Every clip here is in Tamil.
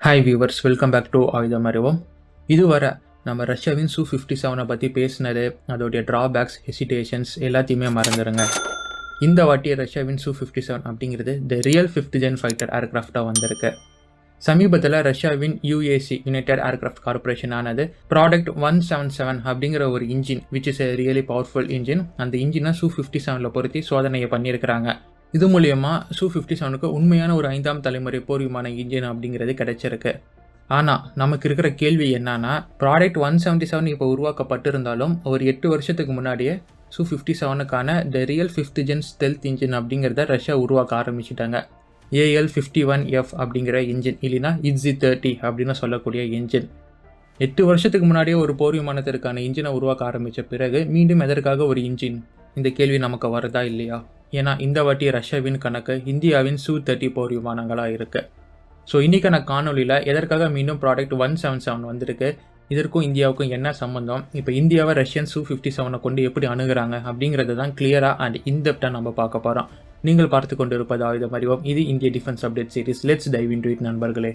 Hi viewers, welcome back to Ayudham Arivom. இதுவரை நம்ம ரஷ்யாவின் Su-57 பற்றி பேசினது, அதோடைய ட்ராபேக்ஸ், ஹெசிடேஷன்ஸ் எல்லாத்தையுமே மறந்துடுங்க. இந்த வாட்டி ரஷ்யாவின் Su-57 அப்படிங்கிறது the real 5th gen fighter ஏர்க்ராஃப்டாக வந்திருக்கு. சமீபத்தில் ரஷ்யாவின் UAC யுனைடெட் ஏர்க்ராஃப்ட் கார்பரேஷன் ஆனது ப்ராடக்ட் 177 அப்படிங்கிற ஒரு engine which is a really powerful engine, அந்த இன்ஜினை Su-57 பொருத்தி சோதனையை பண்ணியிருக்கிறாங்க. இது மூலயமா Su-57க்கு உண்மையான ஒரு 5ஆம் தலைமுறை போர் விமான இன்ஜின் அப்படிங்கிறது கிடைச்சிருக்கு. ஆனால் நமக்கு இருக்கிற கேள்வி என்னன்னா, ப்ராடக்ட் 177 இப்போ உருவாக்கப்பட்டிருந்தாலும் ஒரு 8 வருஷத்துக்கு முன்னாடியே Su-57க்கான the real 5th gen stealth engine அப்படிங்கிறத ரஷ்யா உருவாக்க ஆரம்பிச்சிட்டாங்க. AL-51F அப்படிங்கிற இன்ஜின், இல்லைனா IZ-30 அப்படின்னு சொல்லக்கூடிய இன்ஜின். 8 வருஷத்துக்கு முன்னாடியே ஒரு போர் விமானத்திற்கான இன்ஜினை உருவாக்க ஆரம்பித்த பிறகு மீண்டும் எதற்காக ஒரு இன்ஜின்? இந்த கேள்வி நமக்கு வருதா இல்லையா? ஏன்னா இந்த வாட்டி ரஷ்யாவின் கணக்கு இந்தியாவின் Su-30 போர் விமானங்களாக இருக்குது. ஸோ இன்றைக்கான காணொலியில் எதற்காக மீண்டும் ப்ராடக்ட் 177 வந்திருக்கு, இதற்கும் இந்தியாவுக்கும் என்ன சம்மந்தம், இப்போ இந்தியாவை ரஷ்யன் Su-57 கொண்டு எப்படி அணுகிறாங்க அப்படிங்கிறது தான் கிளியராக அண்ட் இன்டெப்டாக நம்ம பார்க்க போகிறோம். நீங்கள் பார்த்து கொண்டு இருப்பது ஆயுதம் அறிவோம். இது இந்திய defence update series. Let's dive into it நண்பர்களே.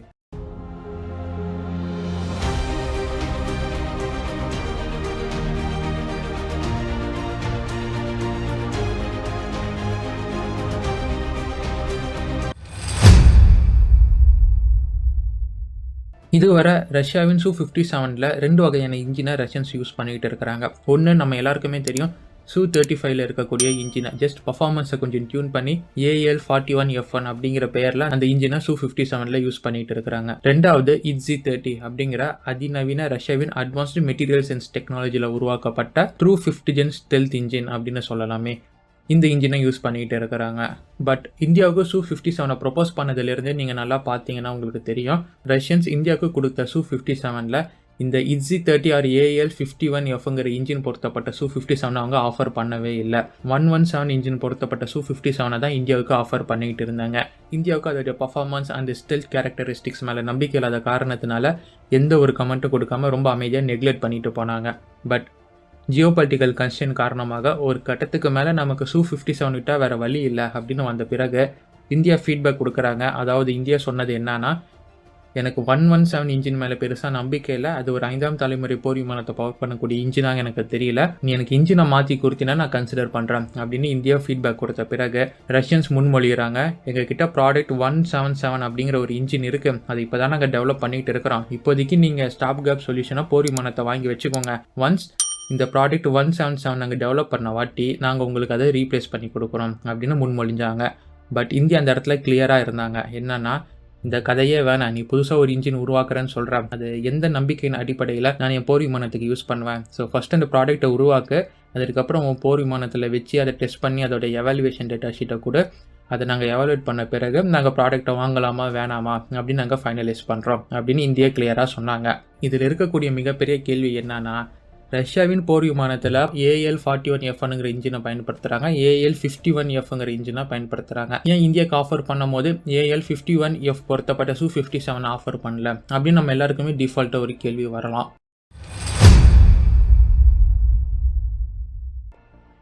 இதுவரை ரஷ்யாவின் Su-57ல் 2 வகையான இன்ஜினை ரஷ்யன்ஸ் யூஸ் பண்ணிகிட்டு இருக்கிறாங்க. ஒன்று நம்ம எல்லாருக்குமே தெரியும், Su-35ல் இருக்கக்கூடிய இன்ஜினை ஜஸ்ட் பர்ஃபார்மன்ஸை கொஞ்சம் டியூன் பண்ணி AL-41F1 அப்படிங்கிற பெயரில் அந்த இன்ஜினை Su-57ல் யூஸ் பண்ணிகிட்டு இருக்கிறாங்க. ரெண்டாவது IZ-30 அப்படிங்கிற அதிநவீன ரஷ்யாவின் அட்வான்ஸ்டு மெட்டீரியல் சயின்ஸ் டெக்னாலஜியில் உருவாக்கப்பட்ட through 5th gen stealth engine அப்படின்னு சொல்லலாமே, இந்த இன்ஜினை யூஸ் பண்ணிகிட்டு இருக்கிறாங்க. பட் இந்தியாவுக்கு Su-57 ப்ரொப்போஸ் பண்ணதுலேருந்து நீங்கள் நல்லா பார்த்தீங்கன்னா உங்களுக்கு தெரியும், ரஷ்யன்ஸ் இந்தியாவுக்கு கொடுத்த Su-57ல் இந்த IZ-30 ஆர் AL-51Fங்கிற இன்ஜின் பொருத்தப்பட்ட Su-57 அவங்க ஆஃபர் பண்ணவே இல்லை. 117 இன்ஜின் பொருத்தப்பட்ட Su-57 தான் இந்தியாவுக்கு ஆஃபர் பண்ணிக்கிட்டு இருந்தாங்க. இந்தியாவுக்கு அதோடைய பர்ஃபார்மன்ஸ் அண்ட் ஸ்டெல்த் கேரக்டரிஸ்டிக்ஸ் மேலே நம்பிக்கை இல்லாத காரணத்தினால எந்த ஒரு கமெண்ட்டும் கொடுக்காம ரொம்ப அமைதியாக நெக்லெக்ட் பண்ணிட்டு போனாங்க. பட் ஜியோபாலிட்டிக்கல் கன்ஸ்டன்ட் காரணமாக ஒரு கட்டத்துக்கு மேலே நமக்கு Su-57 விட்டால் வேறு வழி இல்லை அப்படின்னு வந்த பிறகு இந்தியா ஃபீட்பேக் கொடுக்குறாங்க. அதாவது இந்தியா சொன்னது என்னன்னா, எனக்கு 117 இன்ஜின் மேலே பெருசாக நம்பிக்கை இல்லை, அது ஒரு 5ஆம் தலைமுறை போர் விமானத்தை பவர் பண்ணக்கூடிய இன்ஜினாக எனக்கு தெரியல, நீ எனக்கு இன்ஜினை மாற்றி கொடுத்தினா நான் கன்சிடர் பண்ணுறேன் அப்படின்னு இந்தியா ஃபீட்பேக் கொடுத்த பிறகு ரஷ்யன்ஸ் முன்மொழிகிறாங்க, எங்ககிட்ட ப்ராடக்ட் 177 அப்படிங்கிற ஒரு இன்ஜின் இருக்குது, அதை இப்போ தான் நாங்கள் டெவலப் பண்ணிகிட்டு இருக்கிறோம், இப்போதைக்கு நீங்கள் ஸ்டாப் கேப் சொல்யூஷனாக போர் விமானத்தை வாங்கி வச்சுக்கோங்க, ஒன்ஸ் இந்த ப்ராடக்ட் 177 நாங்கள் டெவலப் பண்ண வாட்டி நாங்கள் உங்களுக்கு அதை ரீப்ளேஸ் பண்ணி கொடுக்குறோம் அப்படின்னு முன்மொழிஞ்சாங்க. பட் இந்தியா அந்த இடத்துல கிளியராக இருந்தாங்க, என்னன்னா இந்த கதையே வேணாம், நீ புதுசாக ஒரு இன்ஜின் உருவாக்குறேன்னு சொல்கிறேன், அது எந்த நம்பிக்கையின் அடிப்படையில் நான் என் போர் விமானத்துக்கு யூஸ் பண்ணுவேன், ஸோ ஃபஸ்ட் அந்த ப்ராடக்ட்டை உருவாக்கு, அதுக்கப்புறம் உன் போர் விமானத்தில் வச்சு அதை டெஸ்ட் பண்ணி அதோட எவாலுவேஷன் டேட்டா ஷீட்டை கூட அதை நாங்கள் எவாலுவேட் பண்ண பிறகு நாங்கள் ப்ராடக்ட்டை வாங்கலாமா வேணாமா அப்படின்னு நாங்கள் ஃபைனலைஸ் பண்ணுறோம் அப்படின்னு இந்தியா கிளியராக சொன்னாங்க. இதில் இருக்கக்கூடிய மிகப்பெரிய கேள்வி என்னன்னா, ரஷ்யாவின் போர் விமானத்தில் AL-41F1ங்கிற இன்ஜினை பயன்படுத்துகிறாங்க, AL-51Fங்கிற இன்ஜினை பயன்படுத்துகிறாங்க. ஏன் இந்தியாவுக்கு ஆஃபர் பண்ணும் போது AL-51F பொருத்தப்பட்ட Su-57 ஆஃபர் பண்ணல அப்படின்னு நம்ம எல்லாருக்குமே டிஃபால்ட்டாக ஒரு கேள்வி வரலாம்.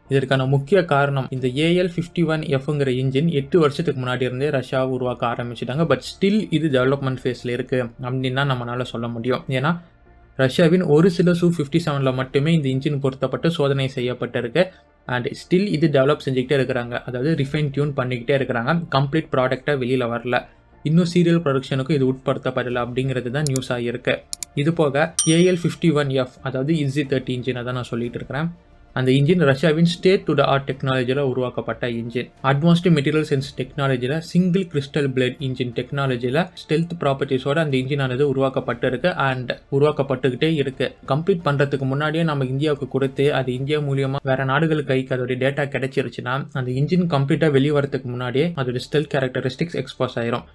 இதற்கான முக்கிய காரணம், இந்த AL-51Fங்கிற இன்ஜின் 8 வருஷத்துக்கு முன்னாடி இருந்தே ரஷ்யாவை உருவாக்க ஆரம்பிச்சிட்டாங்க. பட் ஸ்டில் இது டெவலப்மெண்ட் ஃபேஸில் இருக்குது அப்படின்னு தான் நம்மளால சொல்ல முடியும். ஏன்னா ரஷ்யாவின் ஒரு சில Su-57ல் மட்டுமே இந்த இன்ஜின் பொருத்தப்பட்டு சோதனை செய்யப்பட்டிருக்கு அண்ட் ஸ்டில் இது டெவலப் செஞ்சுக்கிட்டே இருக்கிறாங்க, அதாவது ரிஃபைன் டியூன் பண்ணிக்கிட்டே இருக்கிறாங்க, கம்ப்ளீட் ப்ராடக்டாக வெளியில் வரல, இன்னும் சீரியல் ப்ரொடக்ஷனுக்கும் இது உட்படுத்தப்படலை அப்படிங்கிறது தான் நியூஸ் ஆகியிருக்கு. இது போக AL-51F அதாவது IZ-30 இன்ஜினை தான் நான் சொல்லிட்டு இருக்கிறேன். அந்த இன்ஜின் ரஷ்யாவின் ஸ்டேட் டு த ஆர்ட் டெக்னாலஜியில் உருவாக்கப்பட்ட இன்ஜின், அட்வான்ஸ்டு மெட்டீரியல் சயின்ஸ் டெக்னாலஜியில் சிங்கிள் கிறிஸ்டல் பிளேட் இன்ஜின் டெக்னாலஜியில் ஸ்டெல்த் ப்ராப்பர்ட்டிஸோட அந்த இன்ஜினானது உருவாக்கப்பட்டு இருக்கு அண்ட் உருவாக்கப்பட்டுக்கிட்டே இருக்கு. கம்ப்ளீட் பண்ணுறதுக்கு முன்னாடியே நம்ம இந்தியாவுக்கு கொடுத்து அது இந்தியா மூலியமாக வேற நாடுகள் கைக்கு அதோட டேட்டா கிடைச்சிருச்சுன்னா அந்த இன்ஜின் கம்ப்ளீட்டாக வெளிவரத்துக்கு முன்னாடியே அதோட ஸ்டெல்த் கேரக்டரிஸ்டிக்ஸ் எக்ஸ்போஸ் ஆயிரும்.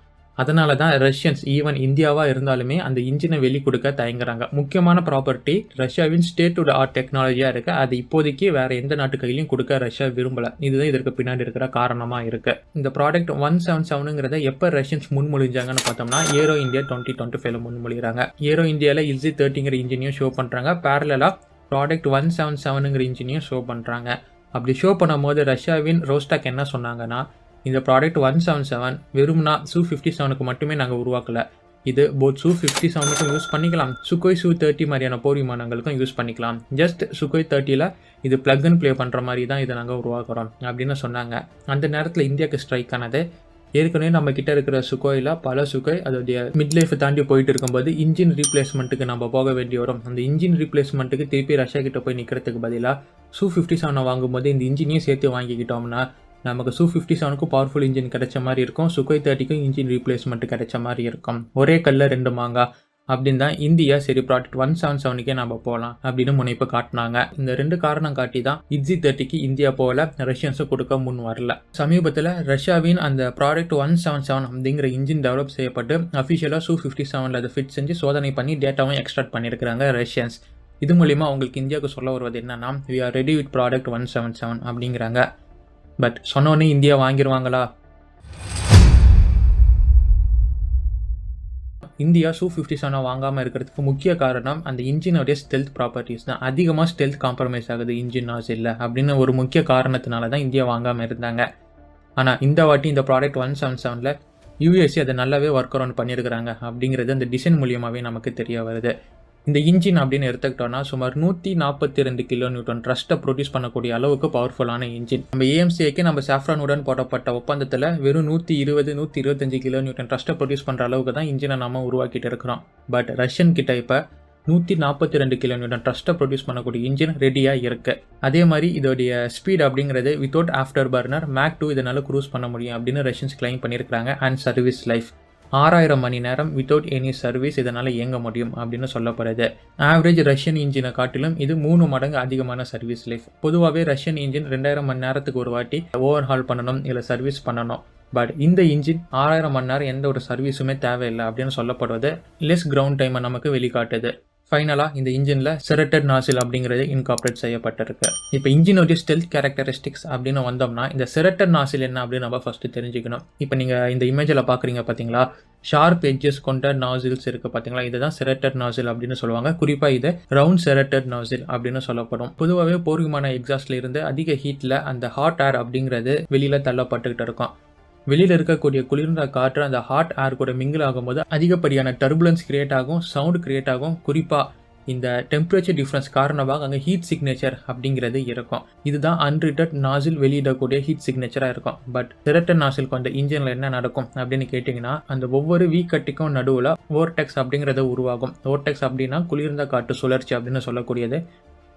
அதனால தான் ரஷ்யன்ஸ் ஈவன் இந்தியாவாக இருந்தாலுமே அந்த இன்ஜினை வெளி கொடுக்க தயங்குறாங்க. முக்கியமான ப்ராப்பர்ட்டி ரஷ்யாவின் ஸ்டேட் டு த ஆர்ட் டெக்னாலஜியாக இருக்குது, அது இப்போதைக்கு வேறு எந்த நாட்டு கையிலையும் கொடுக்க ரஷ்யா விரும்பலை. இதுதான் இதற்கு பின்னாடி இருக்கிற காரணமாக இருக்குது. இந்த ப்ராடக்ட் 177ங்கிறத எப்போ ரஷ்யன்ஸ் முன்மொழிஞ்சாங்கன்னு பார்த்தோம்னா ஏரோ இந்தியா 2025 முன்மொழிகிறாங்க. ஏரோ இந்தியாவில் IZ-30ங்கிற இன்ஜினையும் ஷோ பண்ணுறாங்க, பேரலாக ப்ராடக்ட் 177ங்கிற இன்ஜினையும் ஷோ பண்ணுறாங்க. அப்படி ஷோ பண்ணும்போது ரஷ்யாவின் ரோஸ்டாக் என்ன சொன்னாங்கன்னா, இந்த ப்ராடக்ட் 177 வெறும்னா Su-57க்கு மட்டுமே நாங்கள் உருவாக்கலை, இது போத் Su-57க்கும் யூஸ் பண்ணிக்கலாம், சுகோய் Su-30 மாதிரியான போர் விமானங்களுக்கும் யூஸ் பண்ணிக்கலாம். ஜஸ்ட் சுகோய் 30ல இது பிளக் அண்ட் ப்ளே பண்ணுற மாதிரி தான் இதை நாங்கள் உருவாக்குறோம் அப்படின்னு சொன்னாங்க. அந்த நேரத்தில் இந்தியாவுக்கு ஸ்ட்ரைக் ஆனது, ஏற்கனவே நம்ம கிட்ட இருக்கிற சுகோயில் பல சுகோய் அதோடைய மிட் லைஃப் தாண்டி போயிட்டு இருக்கும்போது இன்ஜின் ரீப்ளேஸ்மெண்ட்டுக்கு நம்ம போக வேண்டி வரும். அந்த இன்ஜின் ரீப்ளேஸ்மெண்ட்டுக்கு திருப்பி ரஷ்யா கிட்ட போய் நிற்கிறதுக்கு பதிலாக Su-57 வாங்கும்போது இந்த இன்ஜினையும் சேர்த்து வாங்கிக்கிட்டோம்னா நமக்கு Su-57க்கும் பவர்ஃபுல் இன்ஜின் கிடைச்ச மாதிரி இருக்கும், சுகோய் 30க்கும் இன்ஜின் ரீப்ளேஸ்மெண்ட் கிடைச்ச மாதிரி இருக்கும். ஒரே கல்ல 2 மாங்காய் அப்படின்னு தான் இந்தியா சரி ப்ராடக்ட் 177க்கே நம்ம போகலாம் அப்படின்னு முனைப்பு காட்டினாங்க. இந்த 2 காரணம் காட்டி தான் XZ30க்கு இந்தியா போல ரஷ்யன்ஸும் கொடுக்க முன் வரல. சமீபத்தில் ரஷ்யாவின் அந்த ப்ராடக்ட் 177 அப்படிங்கிற இன்ஜின் டெவலப் செய்யப்பட்டு அஃபிஷியலாக Su-57ல் அதை ஃபிட் செஞ்சு சோதனை பண்ணி டேட்டாவும் எக்ஸ்ட்ராக்ட் பண்ணியிருக்கிறாங்க ரஷ்யன்ஸ். இது மூலிமா அவங்களுக்கு இந்தியாவுக்கு சொல்ல வருவது என்னன்னா, we are ready with product 177 அப்படிங்கிறாங்க. பட் சொன்னோன்னே இந்தியா வாங்கிடுவாங்களா? இந்தியா Su-57 வாங்காமல் இருக்கிறதுக்கு முக்கிய காரணம் அந்த இன்ஜினோடைய ஸ்டெல்த் ப்ராப்பர்ட்டிஸ் தான். அதிகமாக ஸ்டெல்த் காம்ப்ரமைஸ் ஆகுது இன்ஜின் நாசில்ல அப்படின்னு ஒரு முக்கிய காரணத்தினால தான் இந்தியா வாங்காமல் இருந்தாங்க. ஆனால் இந்த வாட்டி இந்த ப்ராடக்ட் 177ல் யூஎஸ்ஏ அதை நல்லாவே ஒர்க் அரவுண்ட் பண்ணியிருக்கிறாங்க அப்படிங்கிறது அந்த டிசைன் மூலியமாகவே நமக்கு தெரிய வருது. இந்த இன்ஜின் அப்படின்னு எடுத்துக்கிட்டோம்னா சுமார் 142 கிலோநியூட்டன் ட்ரஸ்ட்டை ப்ரொடியூஸ் பண்ணக்கூடிய அளவுக்கு பவர்ஃபுல்லான இன்ஜின். நம்ம ஏஎம்சிஏக்கு நம்ம சாஃப்ரானுடன் போடப்பட்ட ஒப்பந்தத்தில் வெறும் 125 கிலோநியூட்டன் ட்ரஸ்ட்டை ப்ரொடியூஸ் பண்ணுற அளவுக்கு தான் இன்ஜினை நம்ம உருவாக்கிட்டு இருக்கிறோம். பட் ரஷ்யன் கிட்ட இப்போ 142 கிலோநியூட்டன் ட்ரஸ்ட்டை ப்ரொடியூஸ் பண்ணக்கூடிய இன்ஜின் ரெடியாக இருக்கு. அதே மாதிரி இதோடைய ஸ்பீட் அப்படிங்கிறது வித்தவுட் ஆஃப்டர் பர்னர் Mach 2 இதனால் க்ரூஸ் பண்ண முடியும் அப்படின்னு ரஷ்யன்ஸ் கிளைம் பண்ணியிருக்காங்க. அண்ட் சர்வீஸ் லைஃப் 6000 மணி நேரம் வித்தவுட் எனி சர்வீஸ் இதனால் இயங்க முடியும் அப்படின்னு சொல்லப்படுது. ஆவரேஜ் ரஷ்யன் இன்ஜினை காட்டிலும் இது 3 மடங்கு அதிகமான சர்வீஸ் லைஃப். பொதுவாகவே ரஷ்யன் இன்ஜின் 2000 மணி நேரத்துக்கு ஒரு வாட்டி ஓவர்ஹால் பண்ணணும் இல்லை சர்வீஸ் பண்ணணும். பட் இந்த இன்ஜின் 6000 மணி நேரம் எந்த ஒரு சர்வீஸுமே தேவையில்லை அப்படின்னு சொல்லப்படுவது லெஸ் கிரவுண்ட் டைமை நமக்கு வெளிக்காட்டுது. ஃபைனலாக இந்த இன்ஜினில் செரட்டட் நாசில் அப்படிங்கிறது இன்கார்பரேட் செய்யப்பட்டிருக்கு. இப்போ இன்ஜினோடைய ஸ்டெல்த் கேரக்டரிஸ்டிக்ஸ் அப்படின்னு வந்தோம்னா இந்த செரட்டட் நாசில் என்ன அப்படின்னு நம்ம ஃபஸ்ட்டு தெரிஞ்சுக்கணும். இப்போ நீங்கள் இந்த இமேஜில் பார்க்குறீங்க பார்த்தீங்களா, ஷார்ப் எட்ஜஸ் கொண்ட நாசில்ஸ் இருக்குது பார்த்தீங்களா, இதுதான் செரட்டட் நாசில் அப்படின்னு சொல்லுவாங்க. குறிப்பாக இது ரவுண்ட் செரட்டட் நாசில் அப்படின்னு சொல்லப்படும். பொதுவாகவே போர் விமான எக்ஸாஸ்ட்ல இருந்து அதிக ஹீட்டில் அந்த ஹாட் ஏர் அப்படிங்கிறது வெளியில் தள்ளப்பட்டுக்கிட்டு இருக்கும். வெளியில் இருக்கக்கூடிய குளிர்ந்த காற்று அந்த ஹாட் ஏர் கூட மிங்கிள் ஆகும்போது அதிகப்படியான டர்புலன்ஸ் கிரியேட் ஆகும், சவுண்ட் கிரியேட் ஆகும். குறிப்பாக இந்த டெம்பரேச்சர் டிஃப்ரென்ஸ் காரணமாக அங்கே ஹீட் சிக்னேச்சர் அப்படிங்கிறது இருக்கும். இதுதான் அன்ரிட்டட் நாசில் வெளியிடக்கூடிய ஹீட் சிக்னேச்சராக இருக்கும். பட் செரட்டட் நாசில் கொண்ட இன்ஜினில் என்ன நடக்கும் அப்படின்னு கேட்டிங்கன்னா, அந்த ஒவ்வொரு வீக்கட்டிக்கும் நடுவில் ஓர்டெக்ஸ் அப்படிங்கிறது உருவாகும். ஓர்டெக்ஸ் அப்படின்னா குளிர்ந்த காற்று சுழற்சி அப்படின்னு சொல்லக்கூடியது.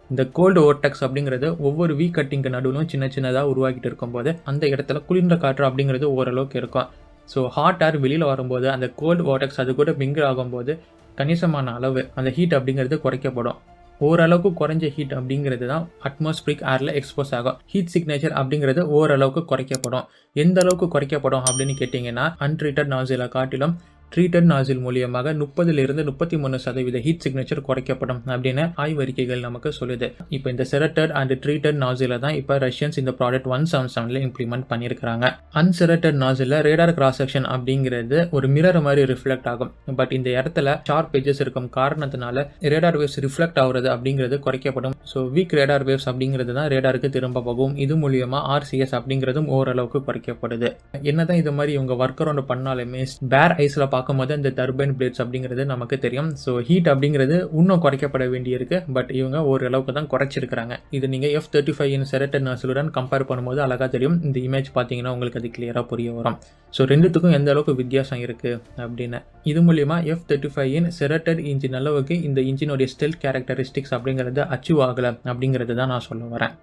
இந்த கோல்டு ஓர்டெக்ஸ் அப்படிங்கிறது ஒவ்வொரு வீக் கட்டிங்கு நடுவிலும் சின்ன சின்னதாக உருவாக்கிட்டு இருக்கும்போது அந்த இடத்துல குளிர்ந்த காற்று அப்படிங்கிறது ஓரளவுக்கு இருக்கும். ஸோ ஹாட் ஏர் வெளியில் வரும்போது அந்த கோல்டு ஓர்டெக்ஸ் அது கூட மிங்கிள் ஆகும்போது கணிசமான அளவு அந்த ஹீட் அப்படிங்கிறது குறைக்கப்படும். ஓரளவுக்கு குறைஞ்ச ஹீட் அப்படிங்கிறது தான் அட்மாஸ்பிரிக் ஏரில் எக்ஸ்போஸ் ஆகும். ஹீட் சிக்னேச்சர் அப்படிங்கிறது ஓரளவுக்கு குறைக்கப்படும். எந்த அளவுக்கு குறைக்கப்படும் அப்படின்னு கேட்டிங்கன்னா, அன்ட்ரீட்டட் நாசிலை காட்டிலும் ட்ரீட்டட் நாசில் மூலியமாக 30-33% ஹீட் சிக்னேச்சர் குறைக்கப்படும் அப்படின்னு ஆய்வறிக்கைகள் நமக்கு சொல்லுது. இப்போ இந்த செரட்டட் அண்ட் ட்ரீட்டட் நாசில தான் இப்போ ரஷ்யன்ஸ் இந்த ப்ராடக்ட் 177ல இம்ப்ளிமெண்ட் பண்ணியிருக்காங்க. அன்செரட்டட் நாசில ரேடார் கிராஸ் செக்ஷன் அப்படிங்கிறது ஒரு மிரர் மாதிரி ரிஃப்ளெக்ட் ஆகும். பட் இந்த இடத்துல ஷார்ப் எட்ஜஸ் இருக்கும் காரணத்தினால ரேடார் வேவ்ஸ் ரிஃப்ளெக்ட் ஆகுறது அப்படிங்கிறது குறைக்கப்படும். ஸோ வீக் ரேடார் வேவ்ஸ் அப்படிங்கிறது தான் ரேடாருக்கு திரும்ப போகும். இது மூலியமா RCS அப்படிங்கிறதும் ஓரளவுக்கு குறைக்கப்படுது. என்னதான் இது மாதிரி இவங்க ஒர்க் அரவுண்ட் பண்ணாலுமே பேர் ஐஸ்ல பார்க்கும்போது இந்த டர்பைன் பிளேட்ஸ் அப்படிங்கிறது நமக்கு தெரியும். ஸோ ஹீட் அப்படிங்கிறது இன்னும் குறைக்கப்பட வேண்டியிருக்கு. பட் இவங்க ஓரளவுக்கு தான் குறைச்சிருக்கிறாங்க. இது நீங்கள் F-35 செரட்டட் நாசிலுடன் கம்பேர் பண்ணும்போது அழகாக தெரியும். இந்த இமேஜ் பார்த்தீங்கன்னா உங்களுக்கு அது கிளியராக புரிய வரும். ஸோ ரெண்டுத்துக்கும் எந்த அளவுக்கு வித்தியாசம் இருக்குது அப்படின்னு. இது மூலிமா F-35 செரட்டட் இன்ஜின் அளவுக்கு இந்த இன்ஜினுடைய ஸ்டெல்த் கேரக்டரிஸ்டிக்ஸ் அப்படிங்கிறது அச்சீவ் ஆகலை அப்படிங்கிறது தான் நான் சொல்ல வரேன்.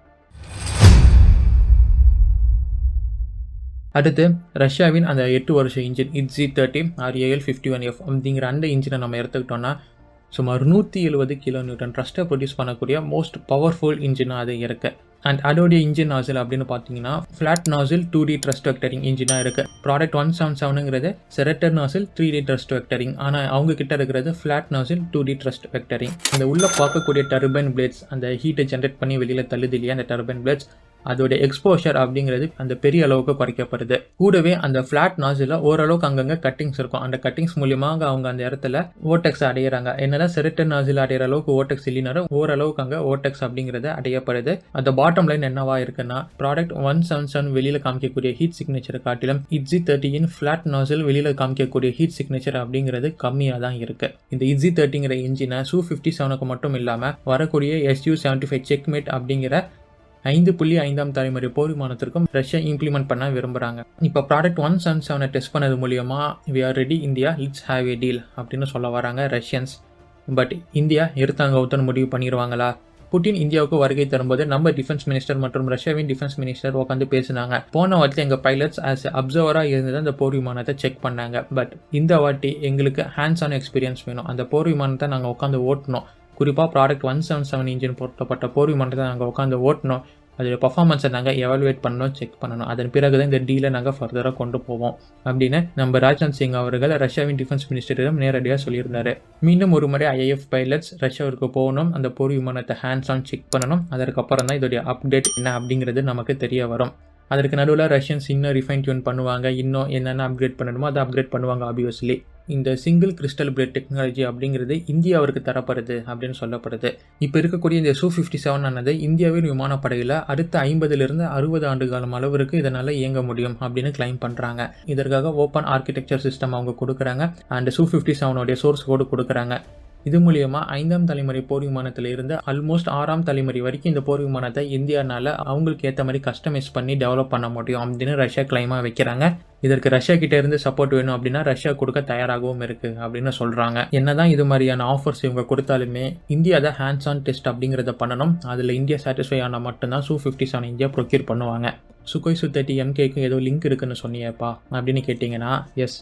அடுத்து ரஷ்யாவின் அந்த 8 வருஷ இன்ஜின் XZ30 or AL-51F அப்படிங்கிற அந்த இன்ஜினை நம்ம எடுத்துக்கிட்டோம்னா சுமார் 170 கிலோநியூட்டன் ட்ரஸ்ட்டை ப்ரொடியூஸ் பண்ணக்கூடிய மோஸ்ட் பவர்ஃபுல் இன்ஜினாக அது இருக்குது. அண்ட் அதோடைய இன்ஜின் நாசில் அப்படின்னு பார்த்தீங்கன்னா ஃப்ளாட் நாசில் 2D ட்ரஸ்ட் வெக்டரிங் இன்ஜினாக இருக்குது. ப்ராடக்ட் 177ங்கிறது செரட்டட் நாசில் 3D ட்ரஸ்ட் வெக்டரிங். ஆனால் அவங்க கிட்ட இருக்கிறது ஃப்ளாட் நாசில் 2D ட்ரஸ்ட் வெக்டரிங். இந்த உள்ள பார்க்கக்கூடிய டர்பைன் பிளேட்ஸ் அந்த ஹீட்டை ஜென்ரேட் பண்ணி வெளியில் தள்ளுது இல்லையா, அந்த டர்பைன் பிளேட்ஸ் அதோட எக்ஸ்போஷர் அப்படிங்கிறது அந்த பெரிய அளவுக்கு குறைக்கப்படுது. கூடவே அந்த ஃபிளாட் நாசில ஓரளவுக்கு அங்கங்க கட்டிங்ஸ் இருக்கும். அந்த கட்டிங்ஸ் மூலியமாக அவங்க அந்த இடத்துல ஓட்டெக்ஸ் அடையிறாங்க. என்னதான் செரட்டட் நாசில் அடையிற அளவுக்கு ஓட்டெக்ஸ் இல்லைனாலும் ஓரளவுக்கு அங்க ஓட்டெக்ஸ் அப்படிங்கிறது அடையப்படுது. அந்த பாட்டம் லைன் என்னவா இருக்குன்னா, ப்ராடக்ட் 177 வெளியில காமிக்கக்கூடிய ஹீட் சிக்னேச்சரை காட்டிலும் EG30 ஃபிளாட் நாசில் வெளியில காமிக்கக்கூடிய ஹீட் சிக்னேச்சர் அப்படிங்கிறது கம்மியா தான் இருக்கு. இந்த EG30ங்கிற இன்ஜினை Su-57க்கு மட்டும் இல்லாம வரக்கூடிய Su-75 செக்மேட் அப்படிங்கிற 5.5ஆம் தலைமுறை போர் விமானத்திற்கும் ரஷ்யா இம்ப்ளிமெண்ட் பண்ண விரும்புறாங்க. இப்போ ப்ராடக்ட் 177 டெஸ்ட் பண்ணது மூலியமா we are ready India, let's have a deal அப்படின்னு சொல்ல வராங்க ரஷ்யன்ஸ். பட் இந்தியா எடுத்தாங்க முடிவு பண்ணிடுவாங்களா? புட்டின் இந்தியாவுக்கு வருகை தரும்போது நம்ம டிஃபென்ஸ் மினிஸ்டர் மற்றும் ரஷ்யாவின் டிஃபென்ஸ் மினிஸ்டர் உட்காந்து பேசினாங்க. போன வாட்டி எங்கள் பைலட்ஸ் ஆஸ் அப்சர்வரா இருந்து அந்த போர் விமானத்தை செக் பண்ணாங்க. பட் இந்த வாட்டி எங்களுக்கு ஹேண்ட்ஸ் ஆன் எக்ஸ்பீரியன்ஸ் வேணும். அந்த போர் விமானத்தை நாங்கள் உட்காந்து ஓட்டணும். குறிப்பாக ப்ராடக்ட் 177 இன்ஜின் போட்டப்பட்ட போர் விமானத்தை நாங்கள் உட்காந்து ஓட்டணும். அதோட பர்ஃபார்மன்ஸை நாங்கள் எவாலுவேட் பண்ணணும், செக் பண்ணணும். அதன் பிறகு தான் இந்த டீலை நாங்கள் ஃபர்தராக கொண்டு போவோம் அப்படின்னு நம்ம ராஜ்நாத் சிங் அவர்கள் ரஷ்யாவின் டிஃபென்ஸ் மினிஸ்டரிடம் நேரடியாக சொல்லியிருந்தாரு. மீண்டும் ஒரு முறை IAF பைலட்ஸ் ரஷ்யாவிற்கு போகணும், அந்த போர் விமானத்தை ஹேண்ட்ஸ் ஆன் செக் பண்ணணும். அதற்கப்புறம் தான் இதோடைய அப்டேட் என்ன அப்படிங்கிறது நமக்கு தெரிய வரும். அதற்கு நடுவில் ரஷ்யன்ஸ் இன்னும் ரிஃபைன் டியூன் பண்ணுவாங்க, இன்னும் என்னென்ன அப்கிரேட் பண்ணணுமோ அதை அப்கிரேட் பண்ணுவாங்க. ஆப்வியஸ்லி இந்த சிங்கிள் கிறிஸ்டல் பிளேட் டெக்னாலஜி அப்படிங்கிறது இந்தியாவிற்கு தரப்படுது அப்படின்னு சொல்லப்படுது. இப்போ இருக்கக்கூடிய இந்த Su-57 ஆனது இந்தியாவின் விமானப்படையில் அடுத்த 50லிருந்து 60 ஆண்டு காலம் அளவிற்கு இதனால் இயங்க முடியும் அப்படின்னு கிளைம் பண்ணுறாங்க. இதற்காக ஓப்பன் ஆர்கிடெக்சர் சிஸ்டம் அவங்க கொடுக்குறாங்க அண்ட் Su-57 சோர்ஸ் கோடு கொடுக்குறாங்க. இது மூலியமா 5ஆம் தலைமுறை போர் விமானத்தில் இருந்து ஆல்மோஸ்ட் 6ஆம் தலைமுறை வரைக்கும் இந்த போர் விமானத்தை இந்தியானால அவங்களுக்கு ஏற்ற மாதிரி கஸ்டமைஸ் பண்ணி டெவலப் பண்ண முடியும் அப்படின்னு ரஷ்யா கிளைமா வைக்கிறாங்க. இதற்கு ரஷ்யா கிட்ட இருந்து சப்போர்ட் வேணும் அப்படின்னா ரஷ்யா கொடுக்க தயாராகவும் இருக்கு அப்படின்னு சொல்றாங்க. என்னதான் இது மாதிரியான ஆஃபர்ஸ் இவங்க கொடுத்தாலுமே இந்தியா தான் ஹேண்ட்ஸ் ஆன் டெஸ்ட் அப்படிங்கிறத பண்ணணும். அதில் இந்தியா சாட்டிஸ்ஃபை ஆனால் மட்டும்தான் Su-57 இந்தியா ப்ரொக்யூர் பண்ணுவாங்க. Sukhoi Su-30 MKக்கும் ஏதோ லிங்க் இருக்குன்னு சொன்னியப்பா அப்படின்னு கேட்டிங்கன்னா, எஸ்,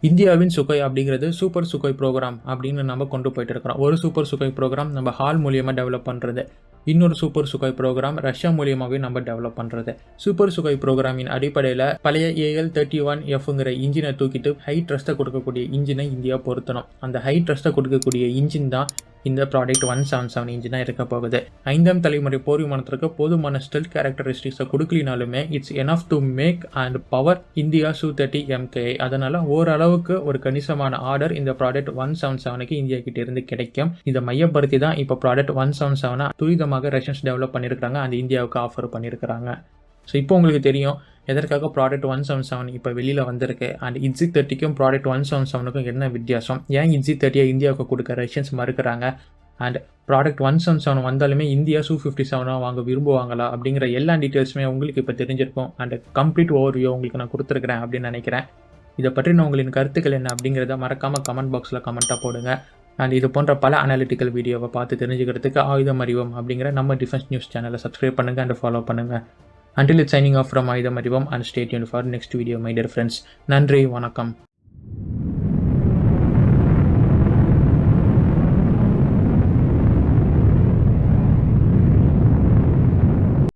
இந்தியாவின் சுகோய் அப்படிங்கிறது சூப்பர் சுகோய் ப்ரோக்ராம் அப்படின்னு நம்ம கொண்டு போயிட்டு இருக்கிறோம். ஒரு சூப்பர் சுகோய் ப்ரோக்ராம் நம்ம ஹால் மூலியமாக டெவலப் பண்ணுறது, இன்னொரு சூப்பர் சுகோய் ப்ரோக்ராம் ரஷ்யா மூலியமாகவே நம்ம டெவலப் பண்ணுறது. சூப்பர் சுகோய் ப்ரோக்ராமின் அடிப்படையில் பழைய AL-31Fங்கிற இன்ஜினை தூக்கிட்டு ஹை ட்ரஸ்ட்டை கொடுக்கக்கூடிய இன்ஜினை இந்தியா பொருத்தணும். அந்த ஹை ட்ரஸ்ட்டை கொடுக்கக்கூடிய இன்ஜின் தான் இந்த ப்ராடக்ட் 177 இன்ஜினாக இருக்க போகுது. 5ஆம் தலைமுறை போர் விமானத்திற்கு போதுமான ஸ்டெல்த் கேரக்டரிஸ்டிக்ஸை கொடுக்கலினாலுமே it's enough to make and power India Su-30 MKI. அதனால் ஓரளவுக்கு ஒரு கணிசமான ஆர்டர் இந்த ப்ராடக்ட் 177க்கு இந்தியா கிட்ட இருந்து கிடைக்கும். இதை மையப்படுத்தி தான் இப்போ ப்ராடக்ட் 177 துரிதமாக ரஷ்யன்ஸ் டெவலப் பண்ணியிருக்காங்க, அந்த இந்தியாவுக்கு ஆஃபர் பண்ணியிருக்கிறாங்க. ஸோ இப்போ உங்களுக்கு தெரியும் எதற்காக ப்ராடக்ட் 177 இப்போ வெளியில் வந்திருக்கு அண்ட் EG30க்கும் ப்ராடக்ட் 177க்கும் என்ன வித்தியாசம், ஏன் EG30 இந்தியாவுக்கு கொடுக்க ரஷ்யன்ஸ் மறுக்கிறாங்க, அண்ட் ப்ராடக்ட் 177 வந்தாலுமே இந்தியா Su-57 வாங்க விரும்புவாங்களா அப்படிங்கிற எல்லா டீட்டெயில்ஸுமே உங்களுக்கு இப்போ தெரிஞ்சிருக்கும். அண்ட் கம்ப்ளீட் ஓவர்வியூ உங்களுக்கு நான் கொடுத்துருக்கிறேன் அப்படின்னு நினைக்கிறேன். இதை பற்றி நான் உங்களின் கருத்துக்கள் என்ன அப்படிங்கிறத மறக்காமல் கமெண்ட் பாக்ஸில் கமெண்ட்டாக போடுங்க. அண்ட் இது போன்ற பல அனாலிட்டிக்கல் வீடியோவை பார்த்து தெரிஞ்சுக்கிறதுக்கு ஆயுதம் அறிவோம் அப்படிங்கிற நம்ம டிஃபென்ஸ் நியூஸ் சேனலை சப்ஸ்கிரைப் பண்ணுங்கள் அண்ட் ஃபாலோ பண்ணுங்கள். Until it's signing off from ஆயுதம் அறிவோம் and stay tuned for next video my dear friends. நன்றி, வணக்கம்.